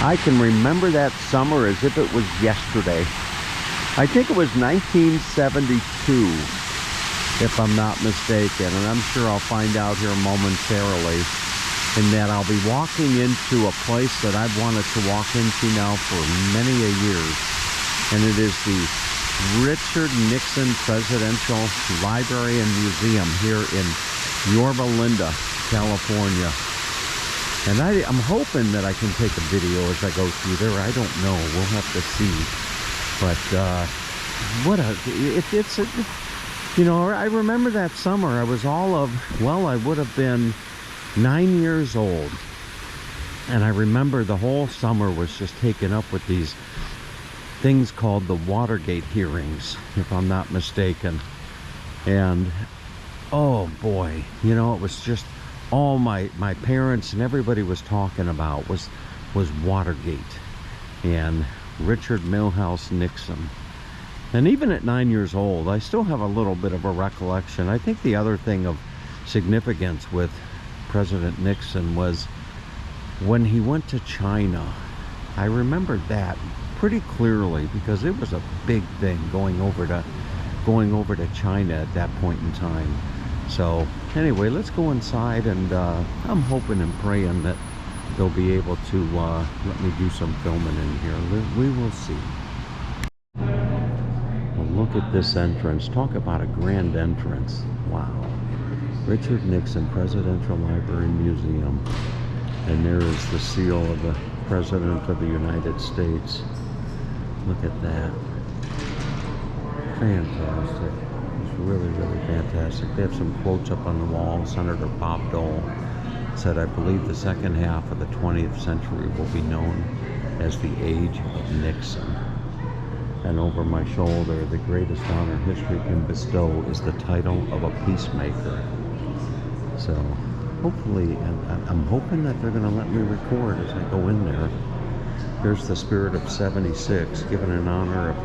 I can remember that summer as if it was yesterday. I think it was 1972, if I'm not mistaken, and I'm sure I'll find out here momentarily. In that I'll be walking into a place that I've wanted to walk into now for many a years, and it is the Richard Nixon Presidential Library and Museum here in Yorba Linda, California. And I'm hoping that I can take a video as I go through there. I don't know. We'll have to see. But you know, I remember that summer. I was I would have been 9 years old, and I remember the whole summer was just taken up with these things called the Watergate hearings, if I'm not mistaken. And oh boy, you know, it was just all my parents and everybody was talking about was Watergate and Richard Milhouse Nixon. And even at 9 years old, I still have a little bit of a recollection. I think the other thing of significance with President Nixon was when he went to China. I remember that pretty clearly because it was a big thing going over to China at that point in time. So anyway, let's go inside, and I'm hoping and praying that they'll be able to let me do some filming in here. We will see. Well, look at this entrance. Talk about a grand entrance. Wow. Richard Nixon Presidential Library and Museum. And there is the seal of the President of the United States. Look at that. Fantastic. It's really, really fantastic. They have some quotes up on the wall. Senator Bob Dole said, "I believe the second half of the 20th century will be known as the age of Nixon." And over my shoulder, the greatest honor history can bestow is the title of a peacemaker. So hopefully, I'm hoping that they're going to let me record as I go in there. Here's the Spirit of 76, given in honor of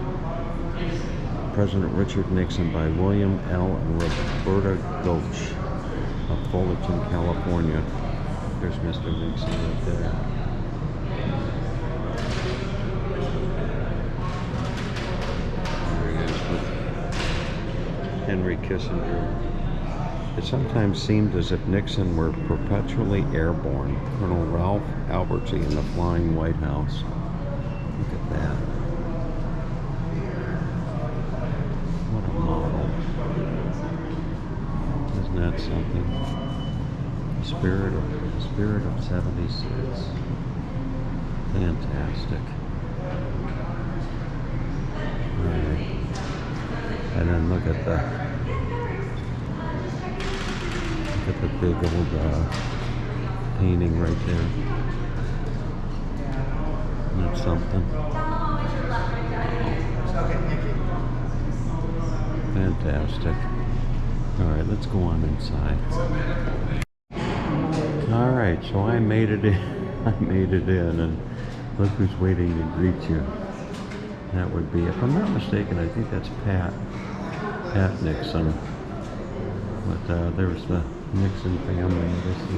President Richard Nixon by William L. and Roberta Goach of Fullerton, California. There's Mr. Nixon right there. There he is with Henry Kissinger. It sometimes seemed as if Nixon were perpetually airborne. Colonel Ralph Albertsy in the Flying White House. Look at that. What a model. Isn't that something? The spirit of 76. Fantastic. Alright. And then look at the big old painting right there. Isn't that something? Fantastic. Alright, let's go on inside. Alright, so I made it in. I made it in, and look who's waiting to greet you. That would be, if I'm not mistaken, I think that's Pat Nixon. But there's the Nixon family.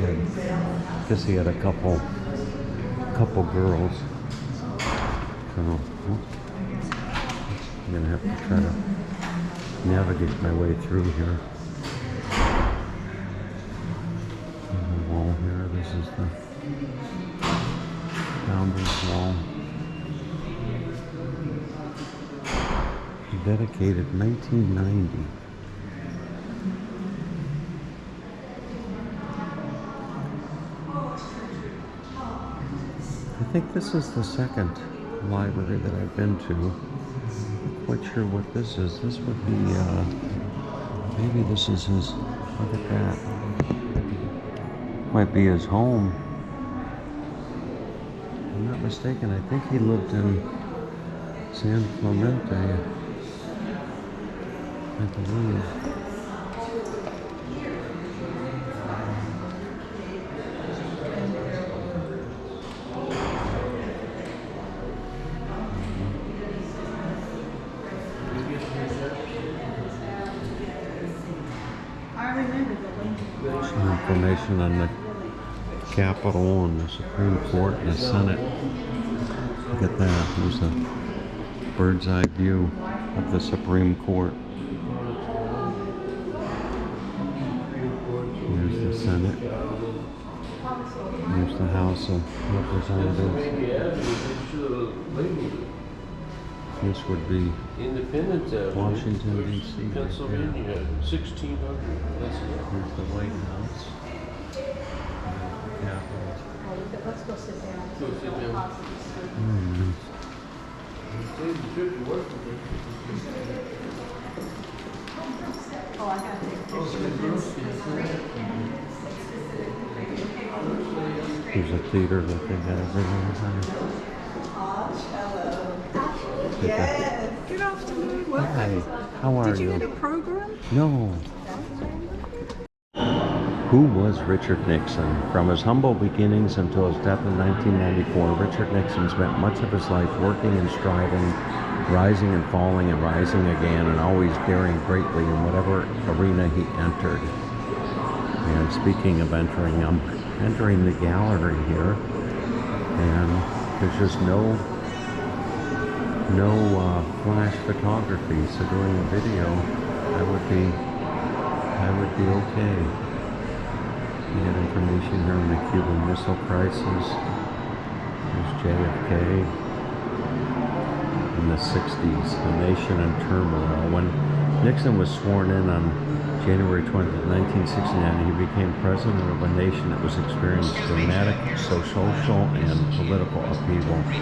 I guess he had a couple girls. So I'm gonna have to try to navigate my way through here. The wall here. This is the Founders Wall. Dedicated 1990. I think this is the second library that I've been to. I'm not quite sure what this is. This would be, maybe this is his, look at that. Might be his home. If I'm not mistaken, I think he lived in San Clemente, I believe. Some information on the Capitol and the Supreme Court and the Senate. Look at that. There's a bird's eye view of the Supreme Court. There's the Senate. There's the House of Representatives. This would be Independence Avenue, Washington, D.C. Pennsylvania, 1600. That's Here's the White House. Capitol. Let's go sit down. Go sit down. Oh, I gotta take a picture with this. There's a theater that they got everywhere. Hello. Yes. Yes. Good afternoon. Welcome. Hi. How are Did you you? get a program? No. Who was Richard Nixon? From his humble beginnings until his death in 1994, Richard Nixon spent much of his life working and striving, rising and falling and rising again, and always daring greatly in whatever arena he entered. And speaking of entering, I'm entering the gallery here, and there's just no flash photography, so doing a video, I would be okay. We get information here on the Cuban Missile Crisis. There's JFK. In the 60s, the nation in turmoil. When Nixon was sworn in on January 20th, 1969, he became president of a nation that was experiencing dramatic social and political upheaval. You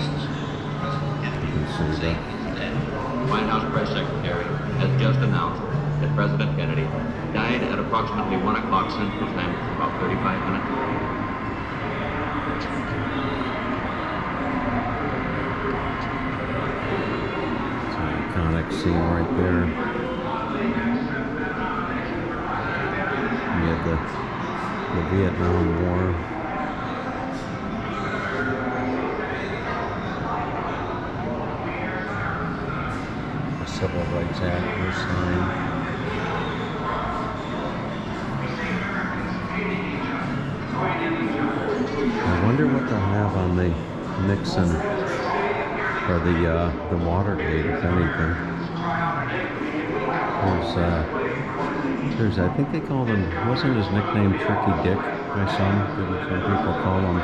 can see that. White House press secretary has just announced that President Kennedy died at approximately 1 o'clock Central Time, about 35 minutes. It's an iconic scene right there. You have the Vietnam War. The Civil Rights Act was signed. I wonder what they'll have on the Nixon or the Watergate, if anything. There's I think they called him, wasn't his nickname Tricky Dick by some people call him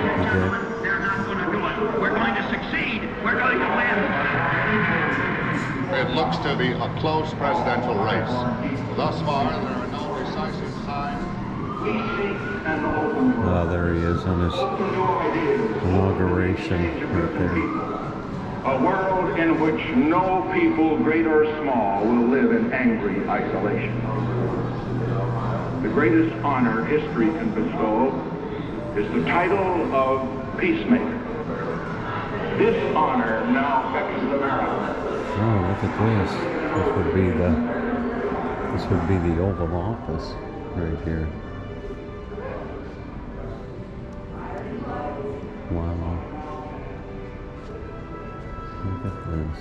Tricky Dick. They're not going to do it. We're going to succeed. We're going to win. It looks to be a close presidential race. Thus far, there are no decisive signs. There he is on his inauguration right there. A world in which no people, great or small, will live in angry isolation. The greatest honor history can bestow is the title of peacemaker. This honor now fetches America. Oh, look at this. This would be the Oval Office right here. Wow. Look at this.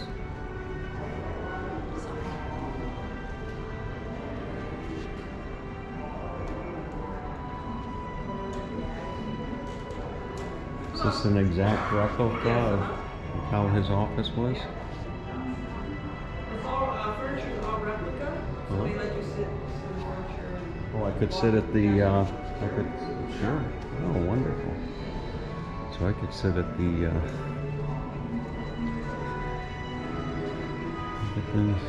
Is this an exact replica of how his office was? It's all furniture is all replica. So they let you sit in furniture. Oh, I could sit at the, sure. Oh, wonderful. So I could sit at the, look at this.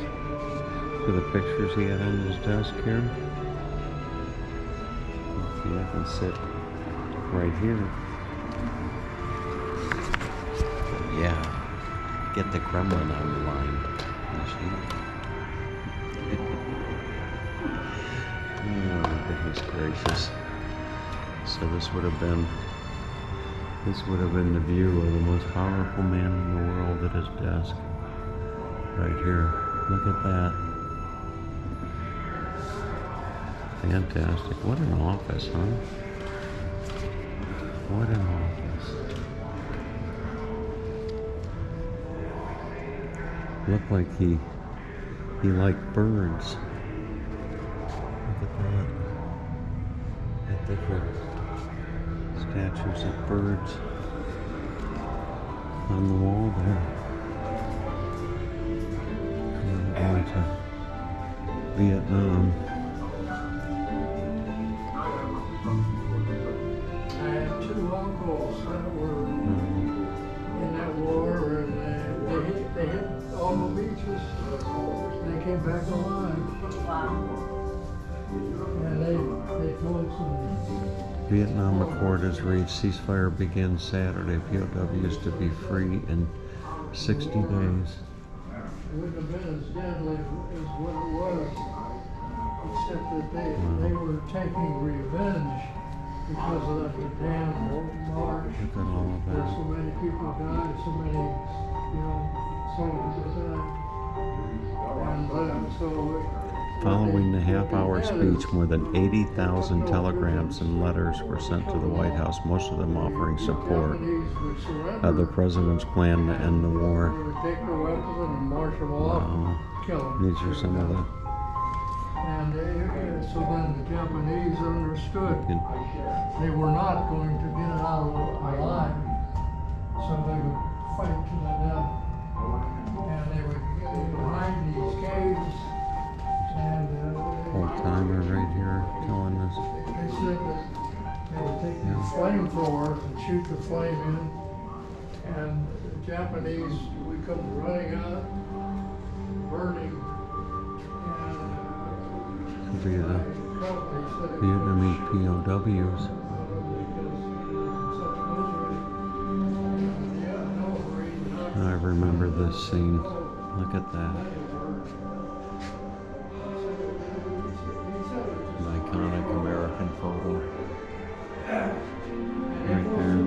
Look at the pictures he had on his desk here. Let's see, I can sit right here. Yeah, get the Kremlin on the line. Oh, goodness gracious. So this would have been the view of the most powerful man in the world at his desk. Right here. Look at that. Fantastic. What an office, huh? What an office. Looked like he liked birds. Look at that. At different. It's Statues of birds on the wall there. And we're going to Vietnam. I had two uncles that were in that war, and they hit all the beaches. They came back alive. Wow. And they told some. Vietnam Accord has reached. Ceasefire begins Saturday. POWs to be free in 60 days. It wouldn't have been as deadly as what it was, except that they were taking revenge because of the damn march. Look at all of There's that. so many people died, so many, soldiers died. And so Following the half-hour speech, more than 80,000 telegrams and letters were sent to the White House, most of them offering support of the president's plan to end the They war. would take the weapons and march them off Wow. and kill them. These are some of the... And so then the Japanese understood they were not going to get it out alive, so they would fight to the death. And they would hide in these caves, and Old timer right here telling us. they said that they would take these flamethrowers and shoot the flame in, and the Japanese would come running out, burning, and Be the they said it Vietnamese POWs. I remember this scene. Look at that. An iconic American photo. Right there.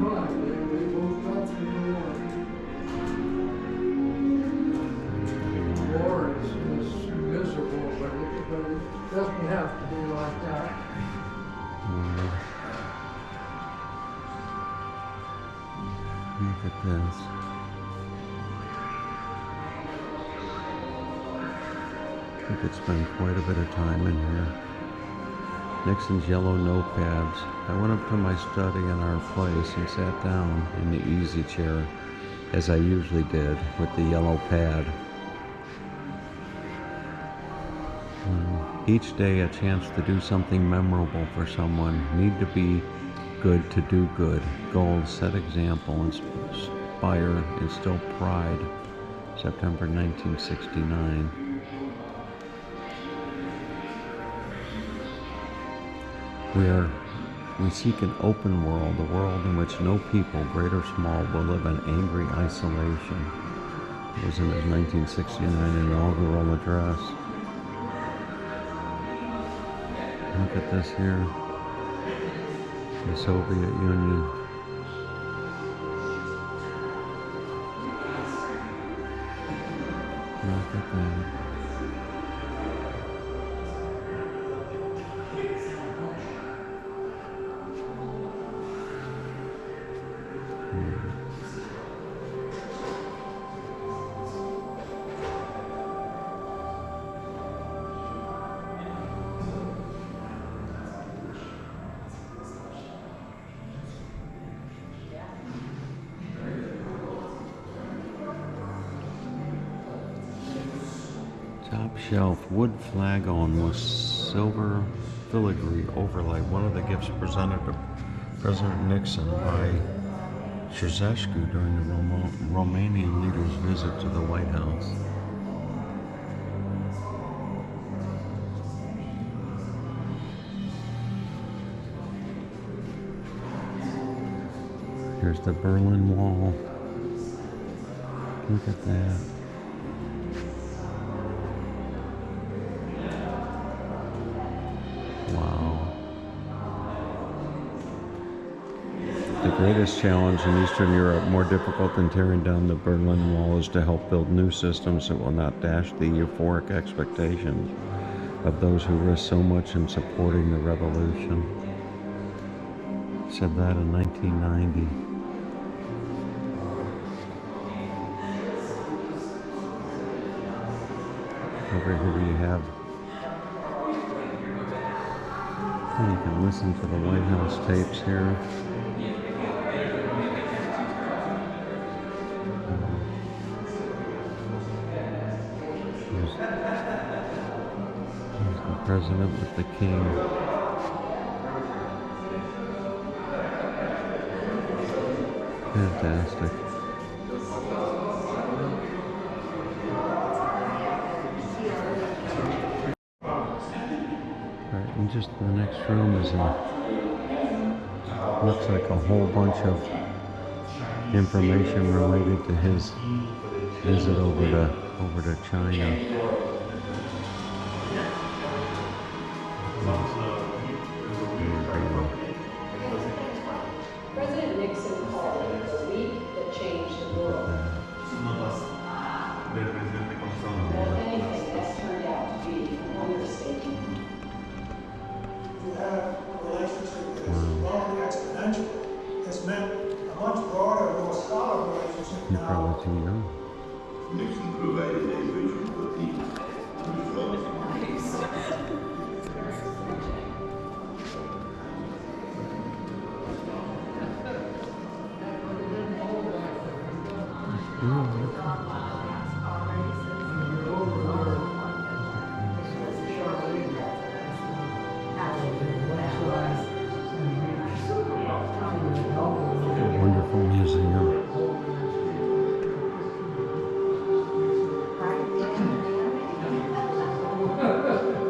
War is miserable, but it doesn't have to be like that. Look at this. We could spend quite a bit of time in here. Nixon's yellow notepads. I went up to my study in our place and sat down in the easy chair, as I usually did, with the yellow pad. Each day a chance to do something memorable for someone. Need to be good to do good. Goals, set example, inspire, instill pride. September 1969. We seek an open world, a world in which no people, great or small, will live in angry isolation. It was in his 1969 inaugural address. Look at this here. The Soviet Union. Look at that. Top shelf wood flagon with silver filigree overlay. One of the gifts presented to President Nixon by Ceausescu during the Romanian leader's visit to the White House. Here's the Berlin Wall. Look at that. Wow. The greatest challenge in Eastern Europe, more difficult than tearing down the Berlin Wall, is to help build new systems that will not dash the euphoric expectations of those who risked so much in supporting the revolution. Said that in 1990. Over here you have, you can listen to the White House tapes here. president with the king. Fantastic. Right, and just the next room is looks like a whole bunch of information related to his visit over to China. President Nixon called it the week that changed the world. But if anything, that's turned out to be an understatement. You have a relationship that is growing exponentially. It's meant a much broader, more solid relationship You're now. probably too young. Nixon provided a vision for peace. Wonderful museum.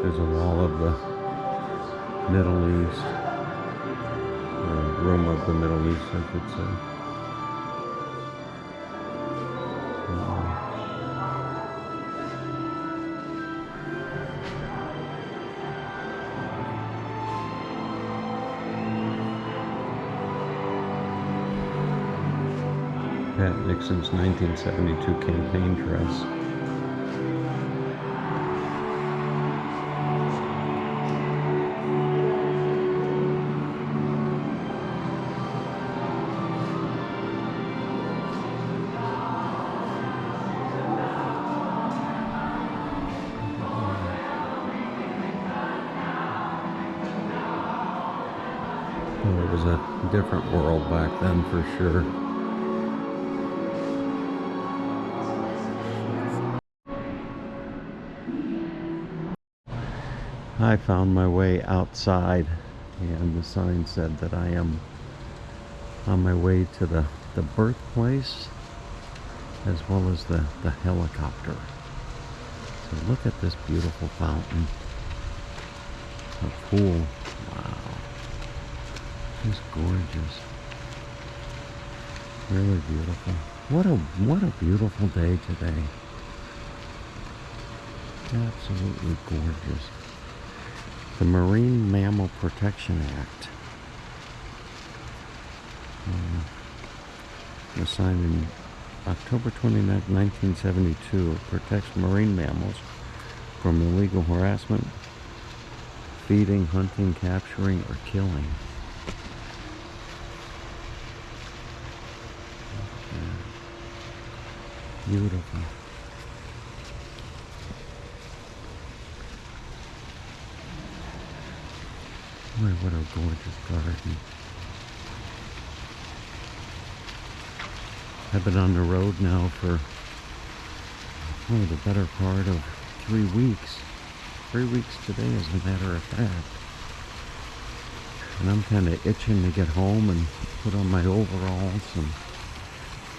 There's a wall of the Middle East, or a room of the Middle East, I should say. Pat Nixon's 1972 campaign dress. Well, it was a different world back then for sure. I found my way outside, and the sign said that I am on my way to the birthplace as well as the helicopter. So look at this beautiful fountain. A pool. Wow. It's gorgeous. Really beautiful. What a beautiful day today. Absolutely gorgeous. The Marine Mammal Protection Act was signed in October 29, 1972. It protects marine mammals from illegal harassment, feeding, hunting, capturing, or killing. Beautiful. Boy, what a gorgeous garden. I've been on the road now for the better part of 3 weeks. 3 weeks today, as a matter of fact. And I'm kind of itching to get home and put on my overalls and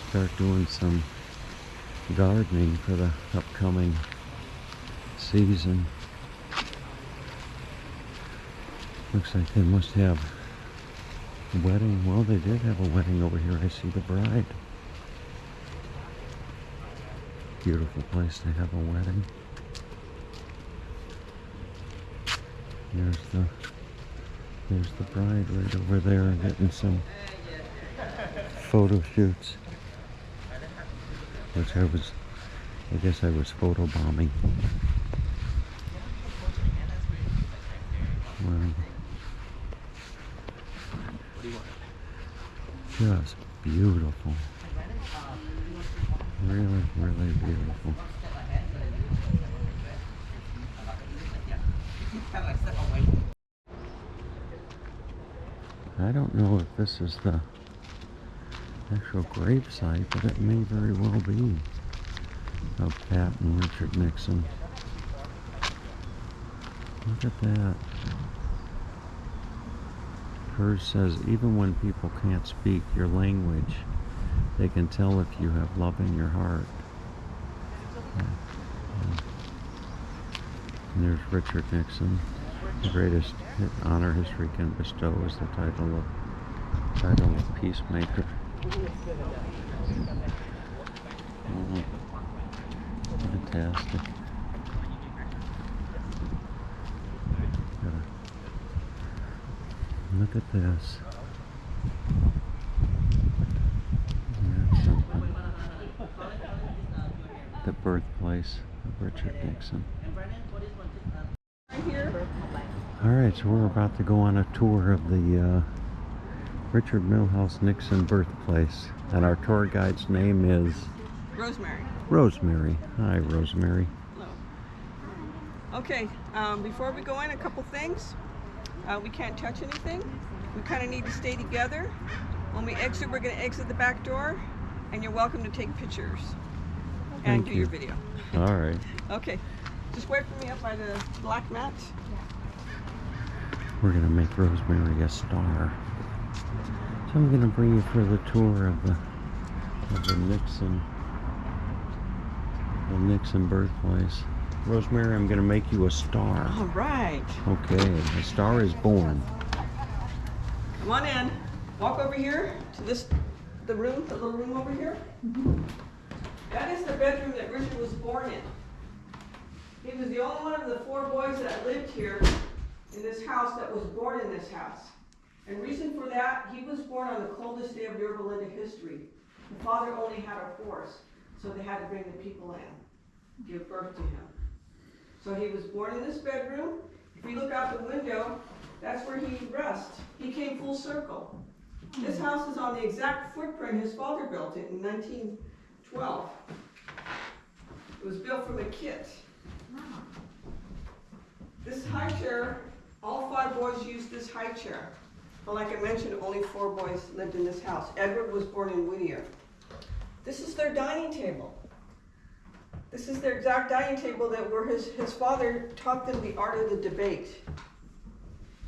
start doing some gardening for the upcoming season. Looks like they must have a wedding. Well, they did have a wedding over here. I see the bride. Beautiful place to have a wedding. There's the bride right over there getting some photo shoots. Which I guess I was photobombing. Wow. Just beautiful. Really, really beautiful. I don't know if this is the actual grave site, but it may very well be of Pat and Richard Nixon. Look at that. Hers says, even when people can't speak your language, they can tell if you have love in your heart. And there's Richard Nixon. The greatest honor history can bestow is the title of peacemaker. Oh, fantastic. Look at this. That's something. The birthplace of Richard Nixon. Alright, so we're about to go on a tour of the Richard Milhouse Nixon birthplace. And our tour guide's name is? Rosemary. Rosemary. Hi, Rosemary. Hello. Okay, before we go in, a couple things. We can't touch anything. We kind of need to stay together. When we exit, we're going to exit the back door, and you're welcome to take pictures and do your video. All right. Okay, just wait for me up by the black mat. We're going to make Rosemary a star. So I'm going to bring you for the tour of the Nixon birthplace. Rosemary, I'm going to make you a star. All right. Okay, the star is born. Come on in. Walk over here to the little room over here. That is the bedroom that Richard was born in. He was the only one of the 4 boys that lived here in this house that was born in this house. And reason for that, he was born on the coldest day of Yorba history. The father only had a horse, so they had to bring the people in, give birth to him. So he was born in this bedroom. If you look out the window, that's where he rests. He came full circle. This house is on the exact footprint his father built it in 1912. It was built from a kit. This high chair, all 5 boys used this high chair. But like I mentioned, only 4 boys lived in this house. Edward was born in Whittier. This is their dining table. This is their exact dining table that where his father taught them the art of the debate.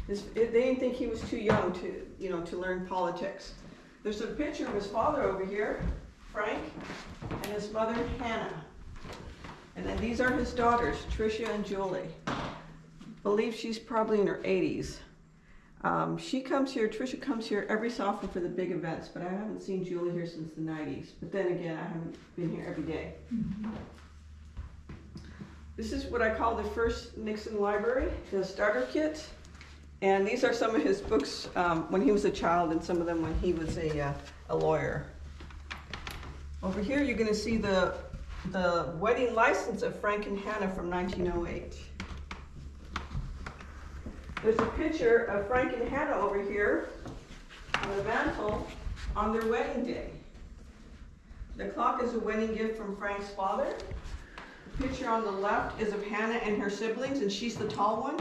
They didn't think he was too young to learn politics. There's a picture of his father over here, Frank, and his mother, Hannah. And then these are his daughters, Tricia and Julie. I believe she's probably in her 80s. Tricia comes here every so often for the big events, but I haven't seen Julie here since the 90s. But then again, I haven't been here every day. This is what I call the first Nixon library, the starter kit. And these are some of his books when he was a child and some of them when he was a lawyer. Over here you're going to see the wedding license of Frank and Hannah from 1908. There's a picture of Frank and Hannah over here on the mantle on their wedding day. The clock is a wedding gift from Frank's father. The picture on the left is of Hannah and her siblings, and she's the tall one.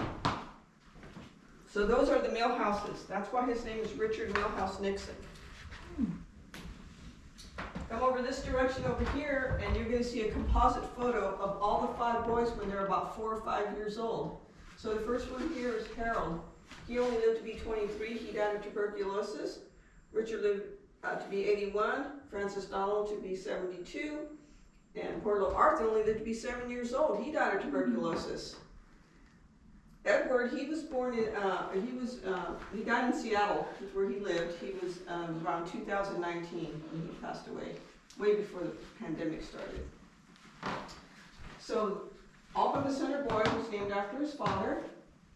So those are the Milhouses. That's why his name is Richard Milhouse Nixon. Come over this direction over here, and you're going to see a composite photo of all the 5 boys when they're about 4 or 5 years old. So the first one here is Harold. He only lived to be 23. He died of tuberculosis. Richard lived to be 81. Francis Donald to be 72. And poor little Arthur only lived to be 7 years old. He died of tuberculosis. Edward, he was born in, he died in Seattle, is where he lived. He was around 2019 when he passed away, way before the pandemic started. So, all but the center boy was named after his father.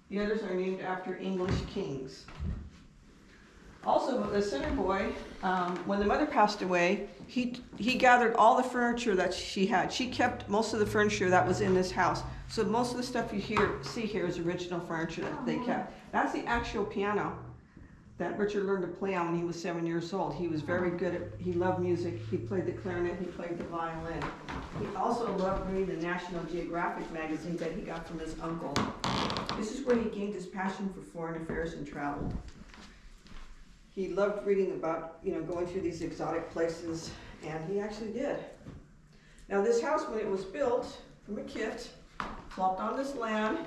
The others are named after English kings. Also, the center boy, when the mother passed away, he gathered all the furniture that she had. She kept most of the furniture that was in this house. So most of the stuff you see here is original furniture that they kept. That's the actual piano that Richard learned to play on when he was 7 years old. He was very good at, he loved music. He played the clarinet, he played the violin. He also loved reading the National Geographic magazine that he got from his uncle. This is where he gained his passion for foreign affairs and travel. He loved reading about, going through these exotic places, and he actually did. Now this house, when it was built from a kit, plopped on this land.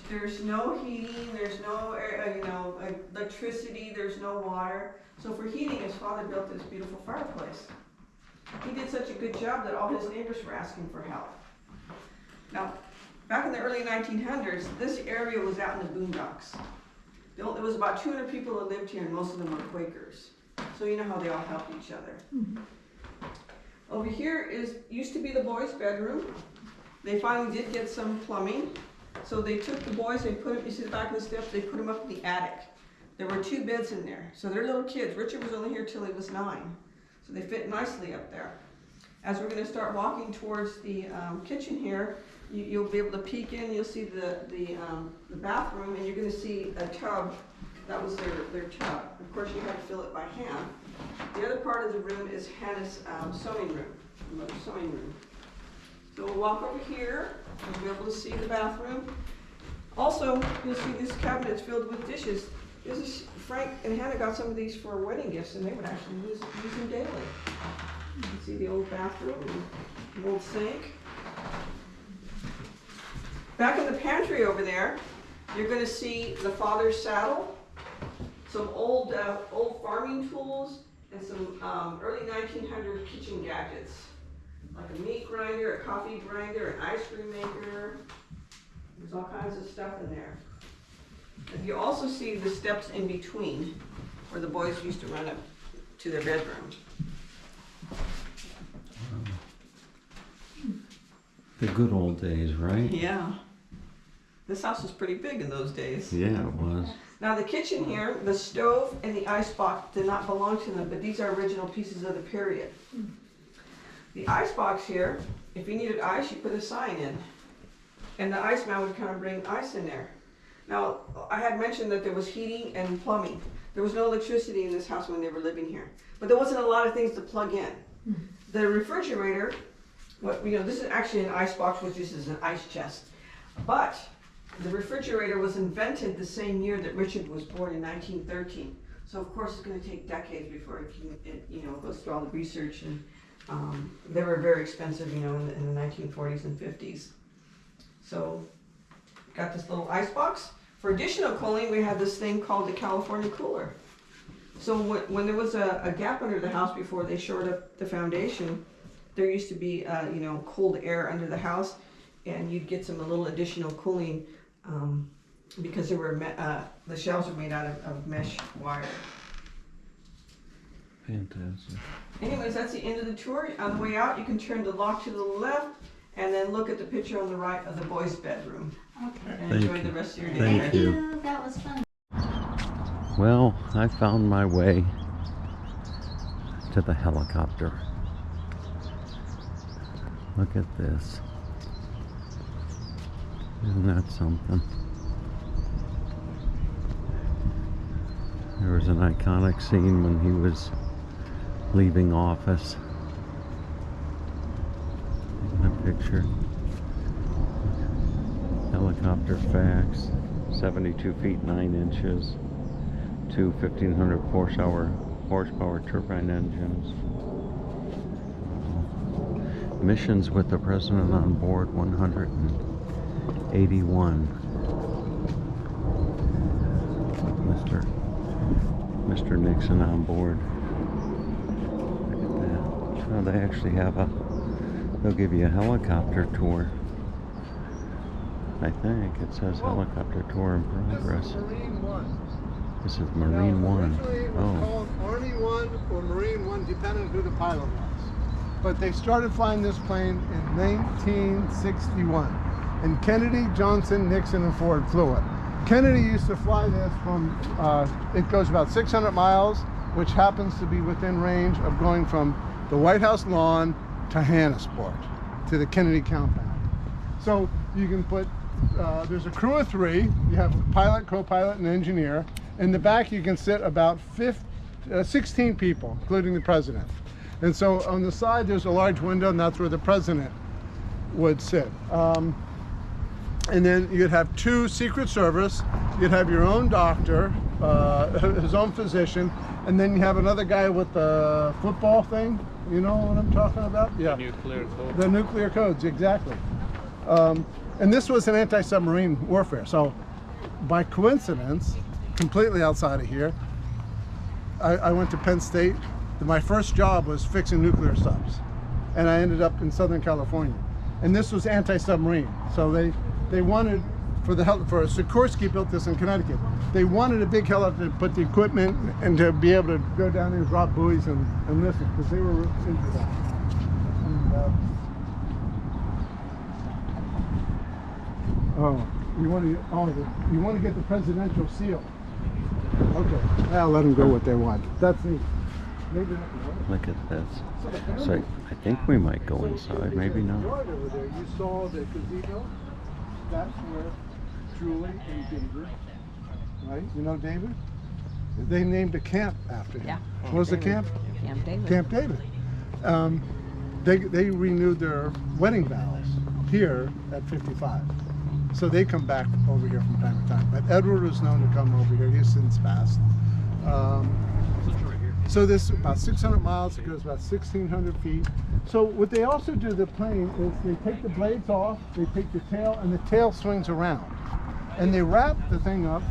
There's no heating, there's no electricity, there's no water. So for heating, his father built this beautiful fireplace. He did such a good job that all his neighbors were asking for help. Now, back in the early 1900s, this area was out in the boondocks. There was about 200 people that lived here, and most of them were Quakers. So you know how they all helped each other. Mm-hmm. Over here used to be the boys' bedroom. They finally did get some plumbing. So they took the boys, they put them, you see the back of the steps, they put them up in the attic. There were 2 beds in there. So they're little kids. Richard was only here till he was 9. So they fit nicely up there. As we're going to start walking towards the kitchen here, you'll be able to peek in, you'll see the bathroom, and you're going to see a tub. That was their tub. Of course, you had to fill it by hand. The other part of the room is Hannah's sewing room. So we'll walk over here, and you'll be able to see the bathroom. Also, you'll see this cabinet is filled with dishes. Frank and Hannah got some of these for wedding gifts, and they would actually use them daily. You can see the old bathroom and the old sink. Back in the pantry over there, you're going to see the father's saddle, some old farming tools, and some early 1900 kitchen gadgets, like a meat grinder, a coffee grinder, an ice cream maker. There's all kinds of stuff in there. And you also see the steps in between, where the boys used to run up to their bedroom. The good old days, right? Yeah. This house was pretty big in those days. Yeah, it was. Now the kitchen here, the stove and the icebox did not belong to them, but these are original pieces of the period. The icebox here, if you needed ice, you put a sign in. And the iceman would come and bring ice in there. Now, I had mentioned that there was heating and plumbing. There was no electricity in this house when they were living here. But there wasn't a lot of things to plug in. The refrigerator, this is actually an icebox, which is an ice chest. But the refrigerator was invented the same year that Richard was born in 1913. So of course it's going to take decades before it goes through all the research, and they were very expensive, in the 1940s and 50s. So got this little ice box. For additional cooling, we had this thing called the California cooler. So when there was a gap under the house before they shored up the foundation, there used to be cold air under the house, and you'd get a little additional cooling because there were the shelves were made out of mesh wire. Fantastic. Anyways, that's the end of the tour. On the way out, you can turn the lock to the left and then look at the picture on the right of the boys' bedroom. Okay. And enjoy the rest of your day. Thank you. That was fun. Well, I found my way to the helicopter. Look at this. Isn't that something? There was an iconic scene when he was leaving office. Taking a picture. Helicopter facts. 72 feet 9 inches. 2 1,500 horsepower turbine engines. Missions with the president on board 181. Mr. Nixon on board. Look at that. Now they actually have they'll give you a helicopter tour. I think it says helicopter tour in progress. This is Marine One. Originally it was called Army One or Marine One, depending on who the pilot was. But they started flying this plane in 1961. And Kennedy, Johnson, Nixon, and Ford flew it. Kennedy used to fly this from, it goes about 600 miles, which happens to be within range of going from the White House lawn to Hannasport, to the Kennedy compound. So you can put, there's a crew of 3. You have a pilot, co-pilot, and engineer. In the back you can sit about 16 people, including the president. And so on the side there's a large window, and that's where the president would sit. And then you'd have 2 Secret Service, you'd have your own doctor, his own physician, and then you have another guy with the football thing. You know what I'm talking about? Yeah. The nuclear code. The nuclear codes, exactly. And this was an anti-submarine warfare. So by coincidence, completely outside of here, I went to Penn State. My first job was fixing nuclear subs. And I ended up in Southern California. And this was anti-submarine. So they wanted, for Sikorsky built this in Connecticut. They wanted a big helicopter to put the equipment and to be able to go down there and drop buoys and listen, because they were into that. And, you want to get the presidential seal. Okay, I'll let them go what they want. That's neat. Maybe not. Look at this. So I think we might go inside, maybe not. Over there, you saw the gazebo. That's where Julie and David, right? You know David? They named a camp after him. Yeah. What was the camp? Camp David. Camp David. They renewed their wedding vows here at 55. So they come back over here from time to time. But Edward was known to come over here. He's since passed. So this is about 600 miles. It goes about 1,600 feet. So what they also do, the plane, is they take the blades off, they take the tail, and the tail swings around. And they wrap the thing up,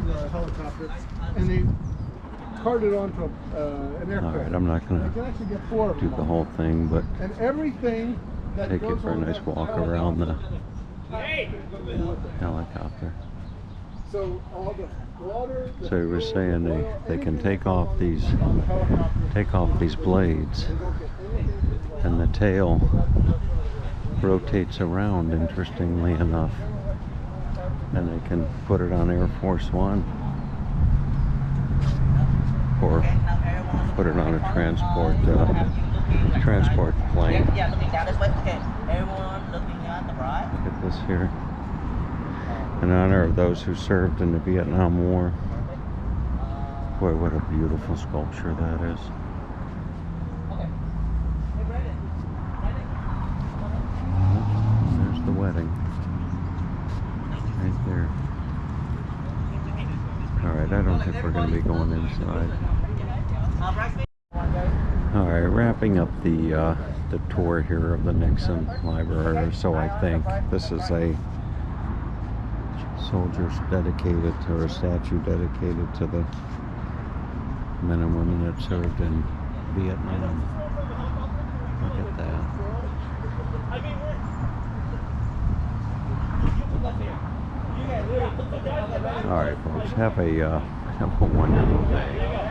the helicopter, and they cart it onto an aircraft. All right, I'm not going You can actually get 4 of to do them. the whole thing, but And everything that take goes it for a on nice that walk helicopter- around the helicopter. So all the water. So you were saying they can take off these blades, and the tail rotates around, interestingly enough, and they can put it on Air Force One or put it on a transport plane. Yeah, looking down this way. Okay, everyone looking at the right. Look at this here. In honor of those who served in the Vietnam War. Boy, what a beautiful sculpture that is. There's the wedding. Right there. Alright, I don't think we're going to be going inside. Alright, wrapping up the tour here of the Nixon Library, or so I think. This is a soldiers dedicated to, or a statue dedicated to the men and women that served in Vietnam. Look at that. Alright folks, have a wonderful day.